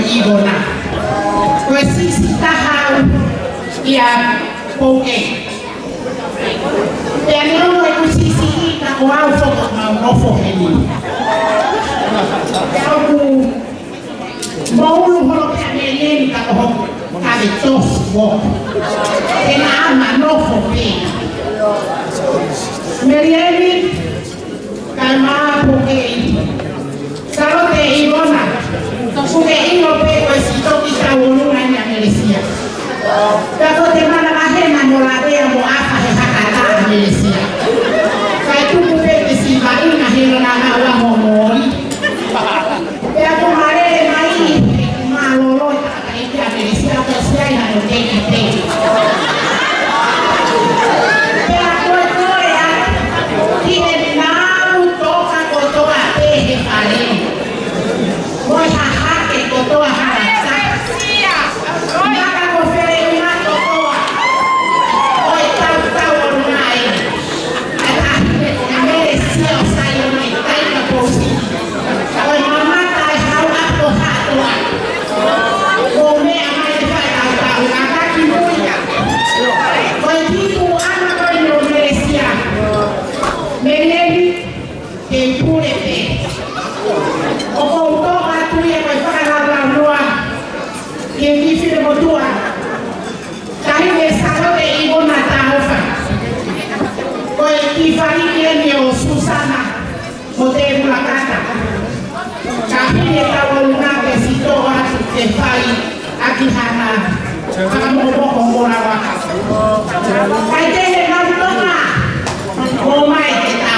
igona. Pues si tahau ia poke. Pero no es sisi ta o au foto no foke ni. Aku mau lu holo ka ni ka ho ka de tos wo. Kena ama no foke. Merieni kalma poke. Salo te igona. Suke ino pe pues ito kita ulungan yang Malaysia. Kako te mana mahena molade mo apa he hakata Malaysia. Kai tu pe si bari na helo na wa mo mori. Ya ko mare mai malolo ta ita Malaysia ko sia na no te te. Ya ko to ya. Tiene na toka ko to a te he pare. Moi ha ko to a ha. Aquí hana, akan mau ngomong apa? Kaya dia nak tolong, mau main kita.